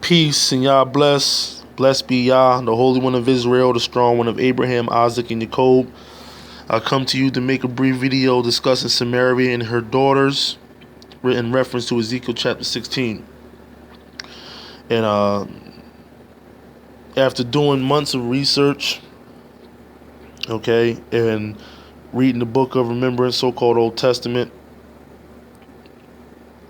Peace and Yah bless. Blessed be Yah, the Holy One of Israel, the Strong One of Abraham, Isaac, and Jacob. I come to you to make a brief video discussing Samaria and her daughters in reference to Ezekiel chapter 16. And after doing months of research, and reading the book of remembrance, so-called Old Testament,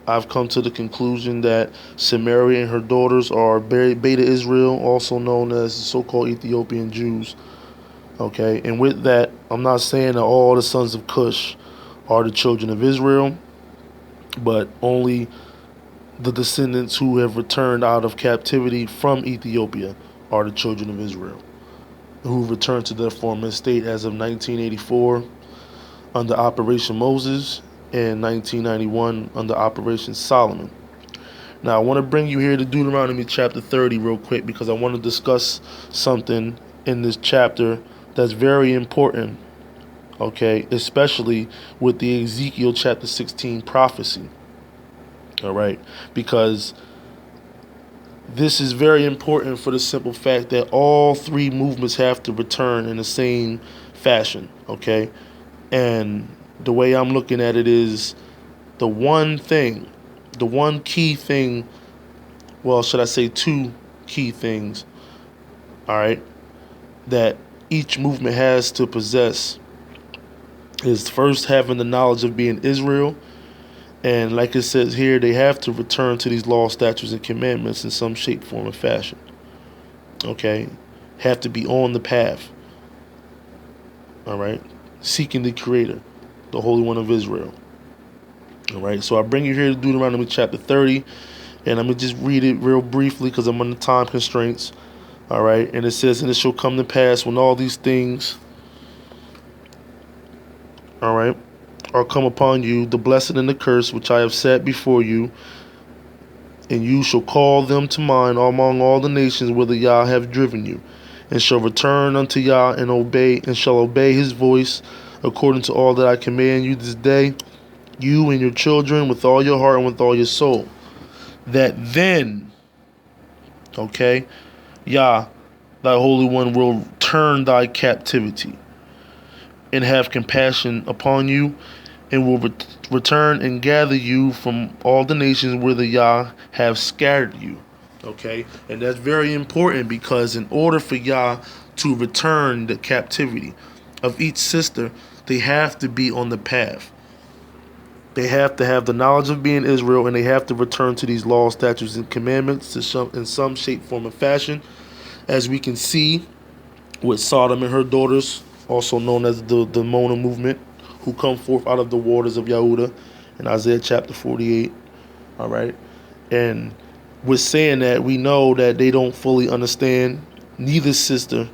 I've come to the conclusion that Samaria and her daughters are Beta Israel, also known as the so-called Ethiopian Jews. And with that, I'm not saying that all the sons of Cush are the children of Israel, but only the descendants who have returned out of captivity from Ethiopia are the children of Israel, who returned to their former state as of 1984 under Operation Moses and 1991 under Operation Solomon. Now, I want to bring you here to Deuteronomy Chapter 30 real quick because I want to discuss something in this chapter that's very important, especially with the Ezekiel Chapter 16 prophecy, because this is very important for the simple fact that all three movements have to return in the same fashion, And the way I'm looking at it is the one key thing, well, should I say two key things, that each movement has to possess is first having the knowledge of being Israel. And like it says here, they have to return to these laws, statutes, and commandments in some shape, form, or fashion. Have to be on the path. Seeking the Creator, the Holy One of Israel. So I bring you here to Deuteronomy chapter 30, and I'm going to just read it real briefly because I'm under time constraints. And it says, "And it shall come to pass when all these things, are come upon you, the blessing and the curse which I have set before you, and you shall call them to mind among all the nations whither Yah have driven you, and shall return unto Yah and shall obey his voice according to all that I command you this day, you and your children with all your heart and with all your soul. That then, Yah, thy Holy One, will turn thy captivity and have compassion upon you, and will return and gather you from all the nations whither Yah have scattered you." And that's very important because in order for Yah to return the captivity of each sister, they have to be on the path. They have to have the knowledge of being Israel, and they have to return to these laws, statutes, and commandments in some shape, form, or fashion. As we can see with Sodom and her daughters, also known as the Mona movement, who come forth out of the waters of Yahudah in Isaiah chapter 48. And with saying that, we know that they don't fully understand neither sister,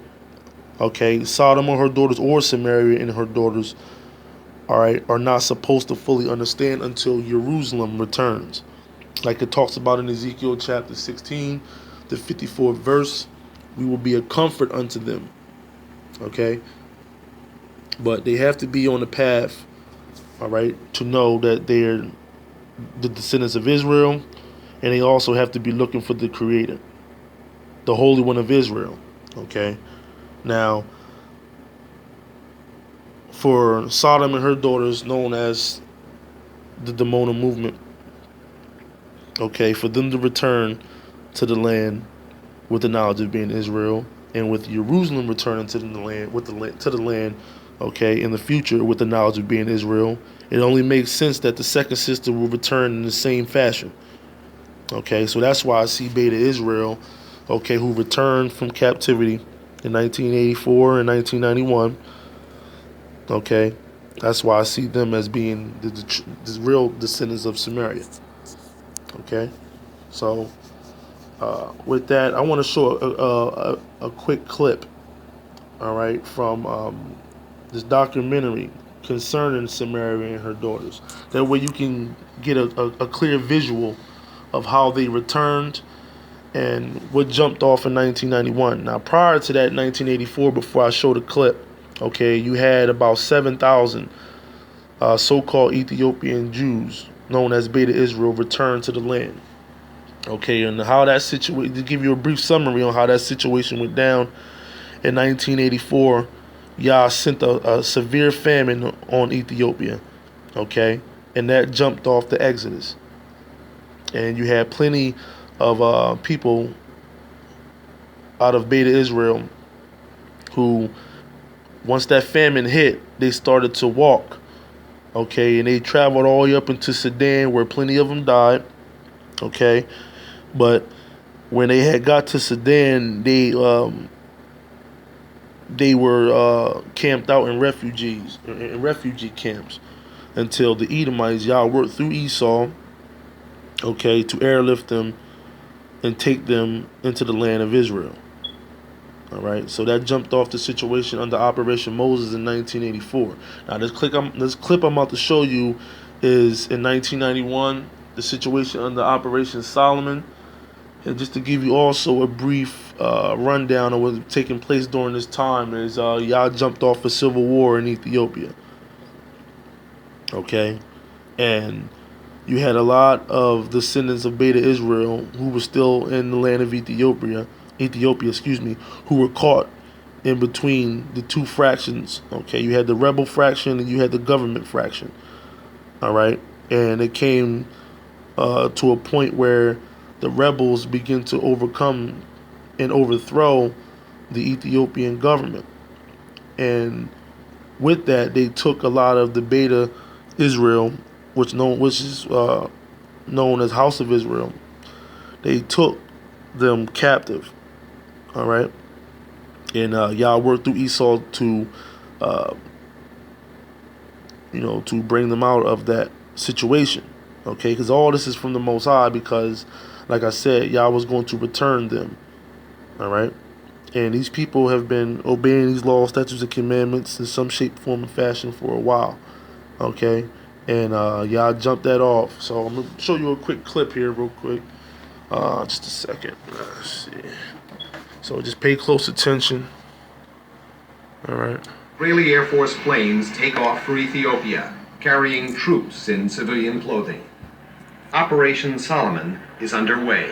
Sodom or her daughters or Samaria and her daughters, are not supposed to fully understand until Jerusalem returns. Like it talks about in Ezekiel chapter 16, the 54th verse, "We will be a comfort unto them." But they have to be on the path, to know that they're the descendants of Israel, and they also have to be looking for the Creator, the Holy One of Israel. Now, for Sodom and her daughters, known as the Demona movement, for them to return to the land with the knowledge of being Israel, and with Jerusalem returning to the land, in the future with the knowledge of being Israel, it only makes sense that the second sister will return in the same fashion. So that's why I see Beta Israel, who returned from captivity in 1984 and 1991. That's why I see them as being the real descendants of Samaria. So with that, I want to show a quick clip, from this documentary concerning Samaria and her daughters. That way you can get a clear visual of how they returned and what jumped off in 1991. Now, prior to that, 1984, before I show the clip, you had about 7,000 so-called Ethiopian Jews, known as Beta Israel, return to the land. Okay, and how that situation, to give you a brief summary on how that situation went down in 1984, Yah sent a severe famine on Ethiopia. Okay, and that jumped off the Exodus. And you had plenty of people out of Beta Israel who, once that famine hit, they started to walk. Okay, and they traveled all the way up into Sudan, where plenty of them died. Okay, but when they had got to Sudan, they were camped out in refugee camps until the Edomites, Yah worked through Esau, okay, to airlift them and take them into the land of Israel. All right, so that jumped off the situation under Operation Moses in 1984. Now, this clip I'm about to show you is in 1991, the situation under Operation Solomon. And just to give you also a brief rundown of what was taking place during this time is Yah jumped off a civil war in Ethiopia. Okay, and you had a lot of descendants of Beta Israel who were still in the land of Ethiopia, who were caught in between the two fractions. Okay, you had the rebel fraction and you had the government fraction. All right, and it came to a point where the rebels begin to overcome and overthrow the Ethiopian government, and with that, they took a lot of the Beta Israel, which is known as House of Israel. They took them captive. All right, and Yah worked through Esau to, to bring them out of that situation. Okay, because all this is from the Most High, because, like I said, Yah was going to return them. All right, and these people have been obeying these laws, statutes, and commandments in some shape, form, and fashion for a while. Okay, and Yah jumped that off. So I'm gonna show you a quick clip here, real quick. Just a second. Let's see. So just pay close attention. All right. Israeli Air Force planes take off for Ethiopia, carrying troops in civilian clothing. Operation Solomon is underway.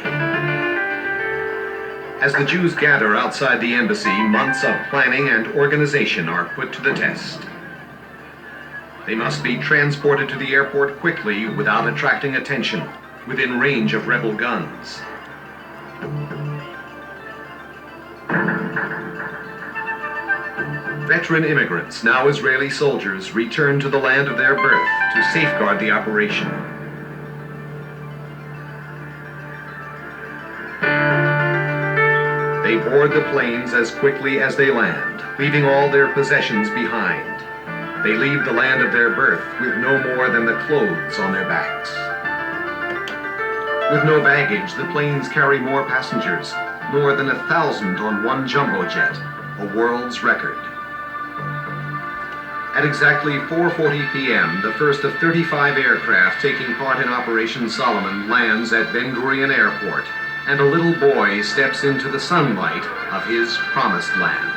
As the Jews gather outside the embassy, months of planning and organization are put to the test. They must be transported to the airport quickly without attracting attention, within range of rebel guns. Veteran immigrants, now Israeli soldiers, return to the land of their birth to safeguard the operation. They board the planes as quickly as they land, leaving all their possessions behind. They leave the land of their birth with no more than the clothes on their backs. With no baggage, the planes carry more passengers, more than 1,000 on one jumbo jet, a world's record. At exactly 4:40 p.m., the first of 35 aircraft taking part in Operation Solomon lands at Ben Gurion Airport, and a little boy steps into the sunlight of his promised land.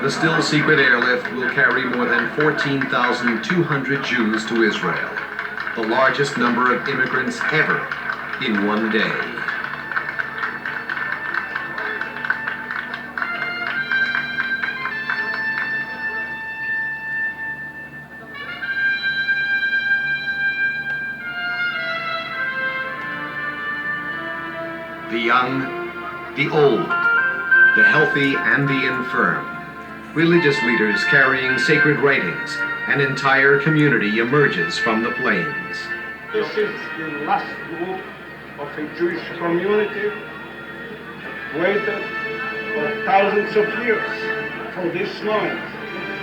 The still secret airlift will carry more than 14,200 Jews to Israel, the largest number of immigrants ever in one day. The young, the old, the healthy, and the infirm. Religious leaders carrying sacred writings. An entire community emerges from the plains. This is the last group of a Jewish community that waited for thousands of years for this moment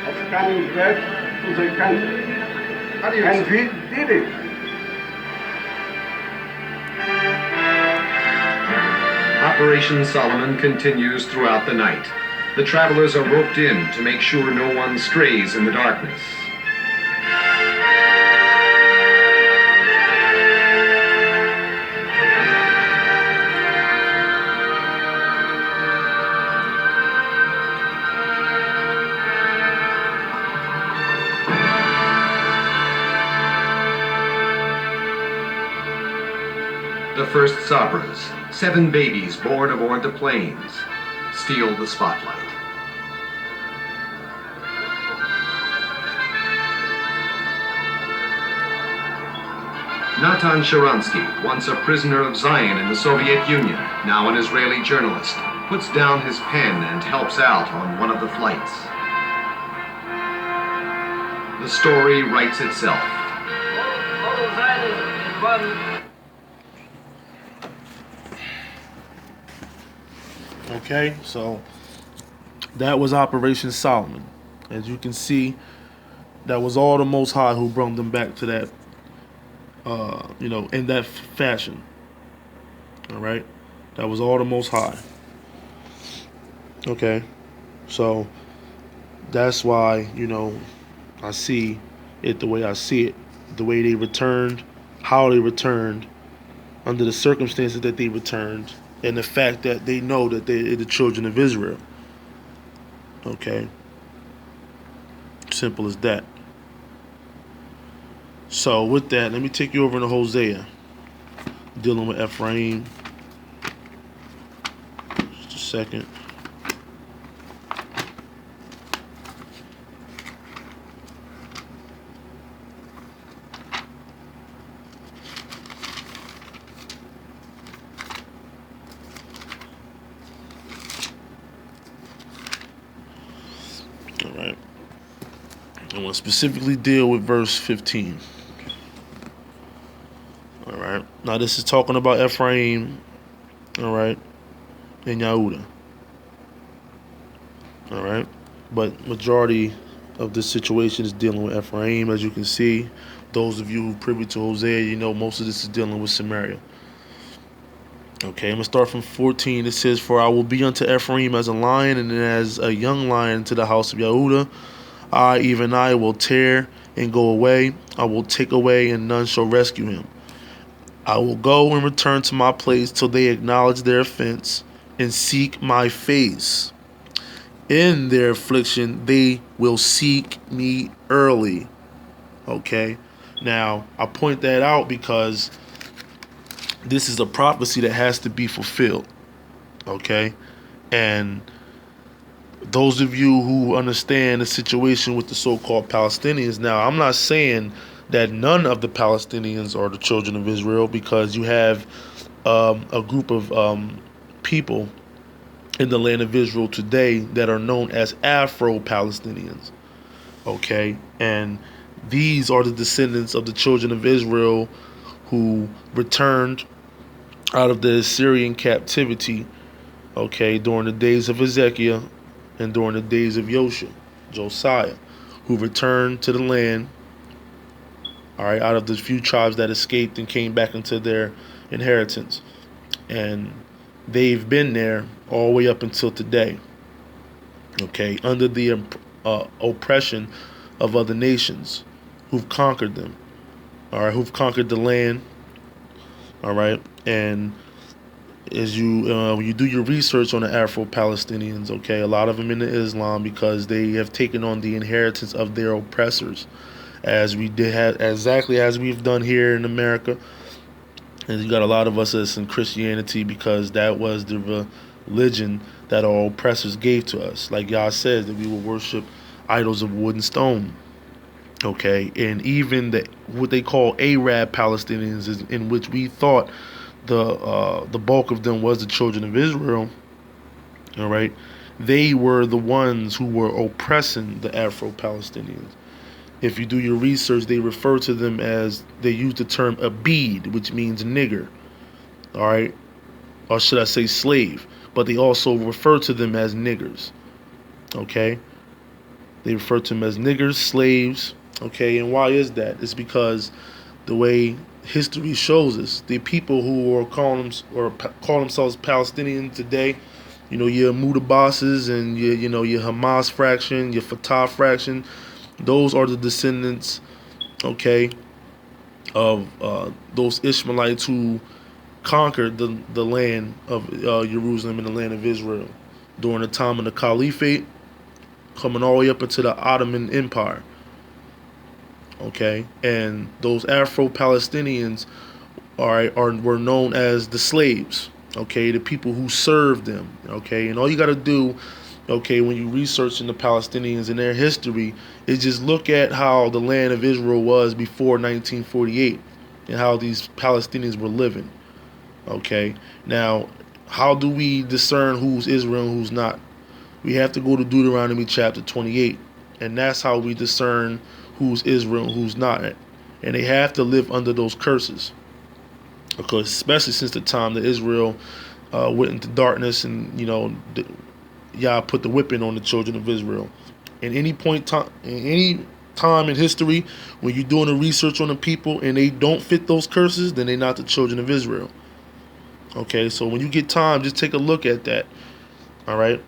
of coming back to the country. And we did it. Operation Solomon continues throughout the night. The travelers are roped in to make sure no one strays in the darkness. The first Sabras, 7 babies born aboard the planes, steal the spotlight. Natan Sharansky, once a prisoner of Zion in the Soviet Union, now an Israeli journalist, puts down his pen and helps out on one of the flights. The story writes itself. Okay, so that was Operation Solomon. As you can see, that was all the Most High who brought them back to that, in that fashion. All right, that was all the Most High. Okay, so that's why, I see it the way I see it, the way they returned, how they returned, under the circumstances that they returned, and the fact that they know that they're the children of Israel. Okay, simple as that. So with that, let me take you over into Hosea, dealing with Ephraim. Just a second. All right. I want to specifically deal with verse 15. All right. Now this is talking about Ephraim, all right, and Yehuda. All right. But majority of this situation is dealing with Ephraim, as you can see. Those of you who privy to Hosea, most of this is dealing with Samaria. Okay, I'm going to start from 14. It says, "For I will be unto Ephraim as a lion, and as a young lion to the house of Yehuda. I, even I, will tear and go away. I will take away, and none shall rescue him. I will go and return to my place till they acknowledge their offense and seek my face. In their affliction, they will seek me early." Okay, now I point that out because this is a prophecy that has to be fulfilled. Okay, and those of you who understand the situation with the so-called Palestinians, now I'm not saying that none of the Palestinians are the children of Israel, because you have a group of people in the land of Israel today that are known as Afro-Palestinians. Okay, and these are the descendants of the children of Israel who returned out of the Assyrian captivity, okay, during the days of Ezekiel and during the days of Josiah, who returned to the land, all right, out of the few tribes that escaped and came back into their inheritance. And they've been there all the way up until today, okay, under the oppression of other nations who've conquered them, all right, who've conquered the land, all right. And as when you do your research on the Afro-Palestinians, okay, a lot of them into Islam, because they have taken on the inheritance of their oppressors, as we did, exactly as we've done here in America. And you got a lot of us that's in Christianity, because that was the religion that our oppressors gave to us. Like Yah says, that we will worship idols of wood and stone. Okay, and even what they call Arab Palestinians, in which we thought the bulk of them was the children of Israel. All right, they were the ones who were oppressing the Afro-Palestinians. If you do your research, they refer to them as, they use the term abid, which means nigger. All right, or should I say slave? But they also refer to them as niggers. Okay, they refer to them as niggers, slaves. Okay, and why is that? It's because the way history shows us, the people who are call themselves Palestinian today, your Mutabasses and your Hamas fraction, your Fatah fraction, those are the descendants, okay, of those Ishmaelites who conquered the land of Jerusalem and the land of Israel during the time of the Caliphate, coming all the way up into the Ottoman Empire. Okay, and those Afro-Palestinians all right, were known as the slaves. Okay, the people who served them. Okay, and all you got to do, okay, when you researching the Palestinians and their history, is just look at how the land of Israel was before 1948 and how these Palestinians were living. Okay, now how do we discern who's Israel and who's not? We have to go to Deuteronomy Chapter 28, and that's how we discern who's Israel and who's not. And they have to live under those curses, because especially since the time that Israel went into darkness, and Yah put the whipping on the children of Israel. In any time in history, when you're doing the research on the people and they don't fit those curses, then they're not the children of Israel. Okay, so when you get time, just take a look at that. All right,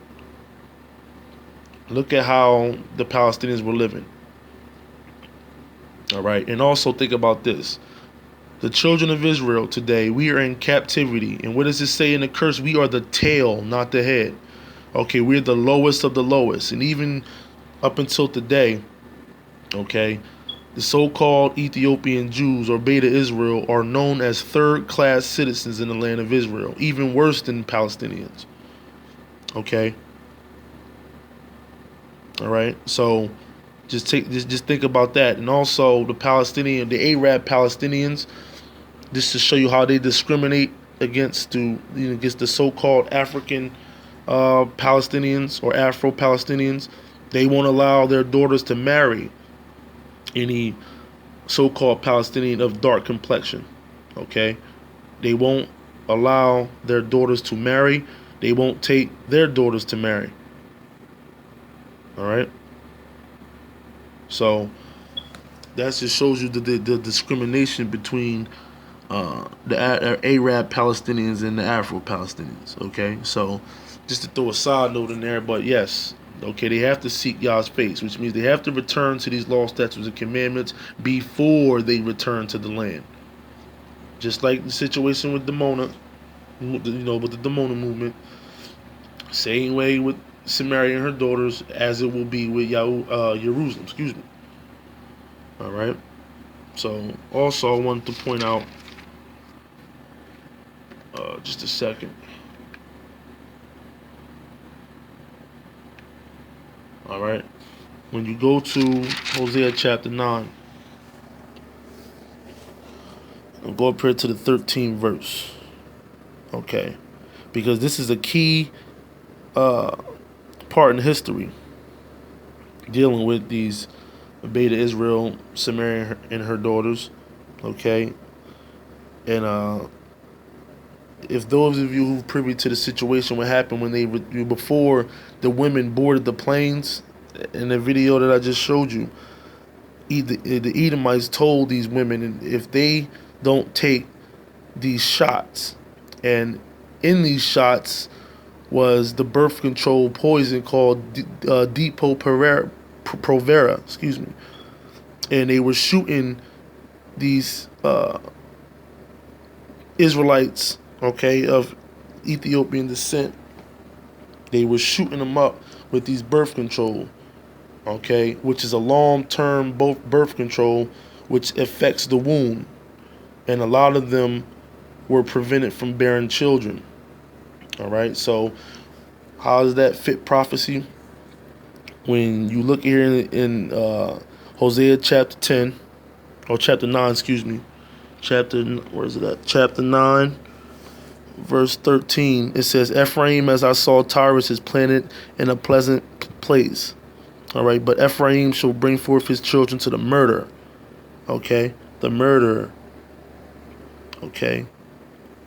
look at how the Palestinians were living. All right, and also think about this. The children of Israel today, we are in captivity. And what does it say in the curse? We are the tail, not the head. Okay, we're the lowest of the lowest. And even up until today, okay, the so-called Ethiopian Jews, or Beta Israel, are known as third-class citizens in the land of Israel, even worse than Palestinians. Okay? All right? So just think about that. And also the Arab Palestinians, just to show you how they discriminate against the so-called African Palestinians or Afro-Palestinians. They won't allow their daughters to marry any so-called Palestinian of dark complexion. Okay? They won't allow their daughters to marry. They won't take their daughters to marry. All right? So that just shows you the discrimination between the Arab Palestinians and the Afro-Palestinians. Okay? So just to throw a side note in there, but yes, okay, they have to seek Yah's face, which means they have to return to these law, statutes, and commandments before they return to the land. Just like the situation with Dimona, with the Dimona movement. Same way with Samaria and her daughters, as it will be with Jerusalem. Excuse me. All right. So, also, I wanted to point out, just a second. All right. When you go to Hosea chapter 9, and go up here to the 13th verse. Okay. Because this is a key part in history dealing with these Beta Israel, Samaria, and her daughters. Okay. And if those of you who privy to the situation, what happened when before the women boarded the planes, in the video that I just showed you, the Edomites told these women if they don't take these shots, and in these shots was the birth control poison called Depo-Provera, excuse me, and they were shooting these Israelites, okay, of Ethiopian descent. They were shooting them up with these birth control, okay, which is a long-term birth control, which affects the womb, and a lot of them were prevented from bearing children. All right, so how does that fit prophecy? When you look here in Hosea chapter 10, or chapter 9, excuse me, where is it at? Chapter 9, verse 13, it says, Ephraim, as I saw Tyrus, is planted in a pleasant place. All right, but Ephraim shall bring forth his children to the murder. Okay, the murderer. Okay,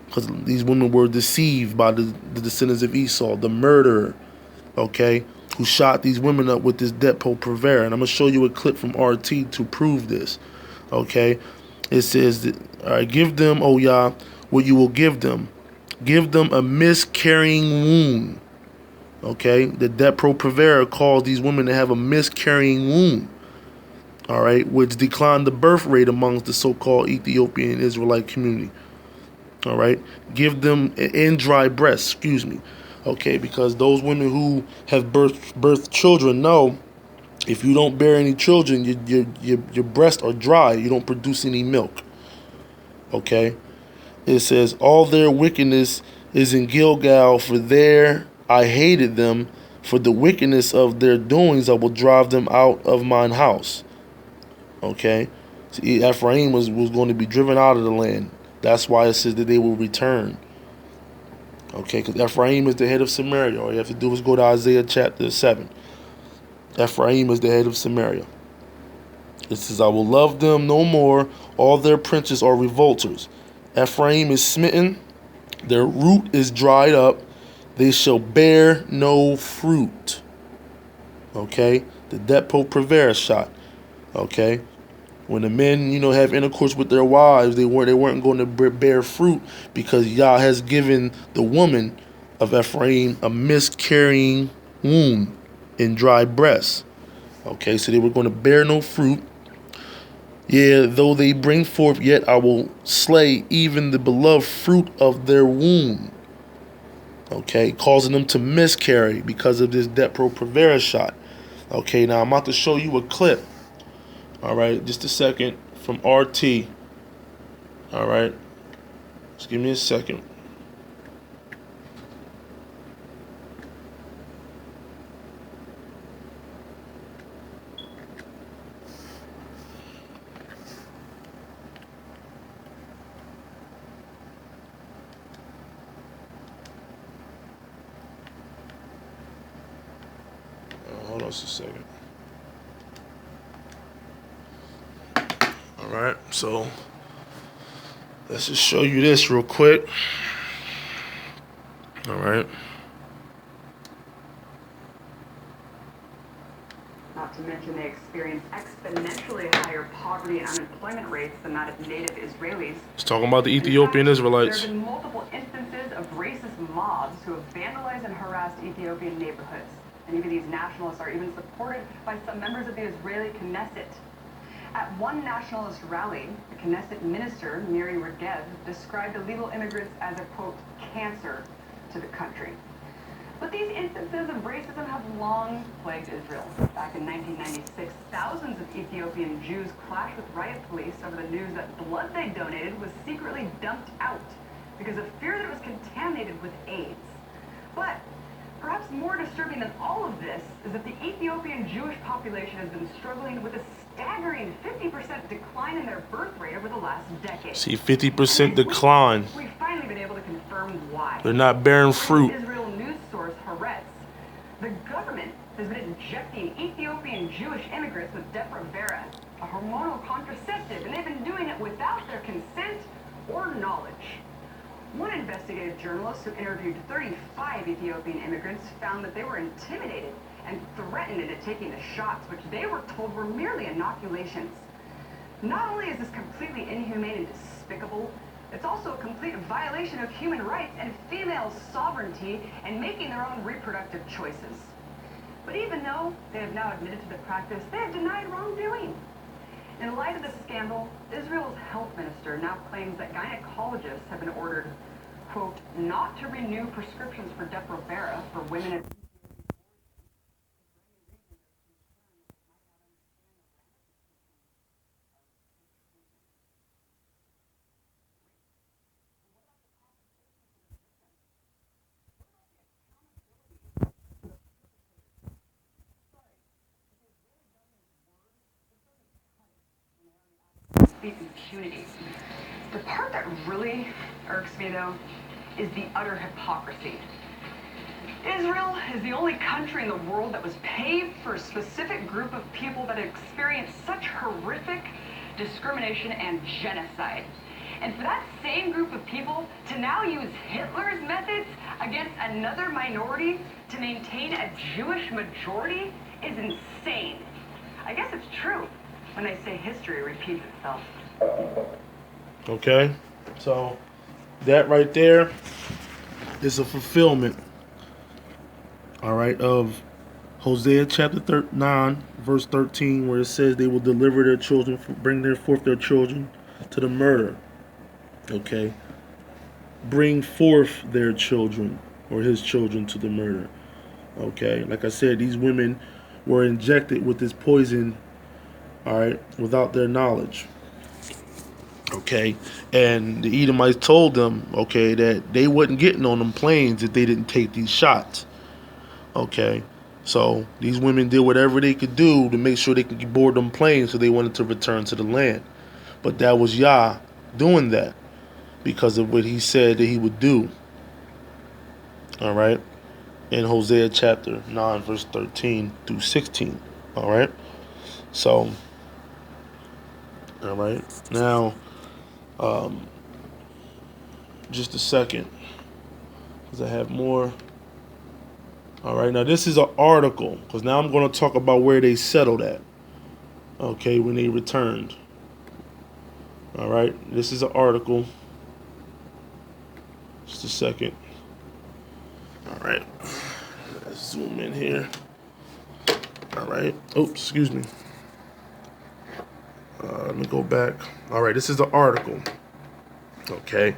because these women were deceived by the descendants of Esau, the murderer. Okay, who shot these women up with this Depo-Provera. And I'm going to show you a clip from RT to prove this. Okay, it says, that, all right, give them, O Yah, what you will give them. Give them a miscarrying womb. Okay, the Depo-Provera caused these women to have a miscarrying womb. All right, which declined the birth rate amongst the so-called Ethiopian Israelite community. All right, give them in dry breasts, excuse me. Okay, because those women who have birthed children know if you don't bear any children, your breasts are dry. You don't produce any milk. Okay, It says, all their wickedness is in Gilgal, for there I hated them. For the wickedness of their doings I will drive them out of mine house. Okay? See, Ephraim was going to be driven out of the land. That's why it says that they will return. Okay, because Ephraim is the head of Samaria. All you have to do is go to Isaiah chapter 7. Ephraim is the head of Samaria. It says, I will love them no more. All their princes are revolters. Ephraim is smitten. Their root is dried up. They shall bear no fruit. Okay? The Depo Provera shot. Okay? When the men, have intercourse with their wives, they weren't going to bear fruit because Yah has given the woman of Ephraim a miscarrying womb and dry breasts. Okay, so they were going to bear no fruit. Yeah, though they bring forth, yet I will slay even the beloved fruit of their womb. Okay, causing them to miscarry because of this Depo Provera shot. Okay, now I'm about to show you a clip. All right, just a second, from RT. All right, just give me a second. Hold on just a second. Alright, so let's just show you this real quick. Alright. Not to mention they experience exponentially higher poverty and unemployment rates than that of native Israelis. It's talking about the Ethiopian Israelites. There have been multiple instances of racist mobs who have vandalized and harassed Ethiopian neighborhoods. And even these nationalists are even supported by some members of the Israeli Knesset. At one nationalist rally, the Knesset minister, Miri Regev, described illegal immigrants as a, quote, cancer to the country. But these instances of racism have long plagued Israel. Back in 1996, thousands of Ethiopian Jews clashed with riot police over the news that blood they donated was secretly dumped out because of fear that it was contaminated with AIDS. But perhaps more disturbing than all of this is that the Ethiopian Jewish population has been struggling with a staggering 50% decline in their birth rate over the last decade. See, 50% decline. We've finally been able to confirm why. They're not bearing fruit. Israel news source Haaretz. The government has been injecting Ethiopian Jewish immigrants with Depo-Provera, a hormonal contraceptive, and they've been doing it without their consent or knowledge. One investigative journalist who interviewed 35 Ethiopian immigrants found that they were intimidated and threatened into taking the shots, which they were told were merely inoculations. Not only is this completely inhumane and despicable, it's also a complete violation of human rights and female sovereignty and making their own reproductive choices. But even though they have now admitted to the practice, they have denied wrongdoing. In light of the scandal, Israel's health minister now claims that gynecologists have been ordered, quote, not to renew prescriptions for Depo-Provera for women. Impunity. The part that really irks me, though, is the utter hypocrisy. Israel is the only country in the world that was paved for a specific group of people that experienced such horrific discrimination and genocide. And for that same group of people to now use Hitler's methods against another minority to maintain a Jewish majority is insane. I guess it's true when they say history repeats itself. Okay, so that right there is a fulfillment, all right, of Hosea chapter 9, verse 13, where it says they will deliver their children, bring forth their children to the murder. Okay, bring forth their children or his children to the murder. Okay, like I said, these women were injected with this poison, all right, without their knowledge. Okay, and the Edomites told them, okay, that they wasn't getting on them planes if they didn't take these shots. Okay, so these women did whatever they could do to make sure they could board them planes, so they wanted to return to the land. But that was Yah doing that because of what he said that he would do. All right, in Hosea chapter 9, verse 13 through 16. All right, so, all right, now, just a second, because I have more. All right, now this is an article, because now I'm going to talk about where they settled at, okay, when they returned. All right, this is an article. Just a second. All right, let's zoom in here. All right, oops, excuse me. Let me go back. All right, this is the article. Okay,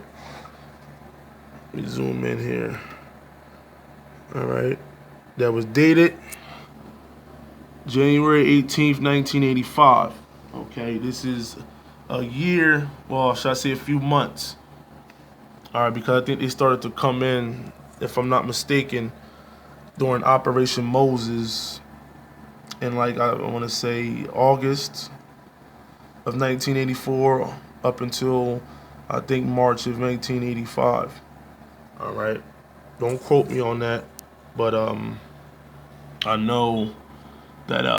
let me zoom in here. All right, that was dated January 18th, 1985. Okay, this is a year, well, should I say a few months. All right, because I think they started to come in, if I'm not mistaken, during Operation Moses in, like, I want to say August of 1984 up until I think March of 1985. All right, don't quote me on that, but I know that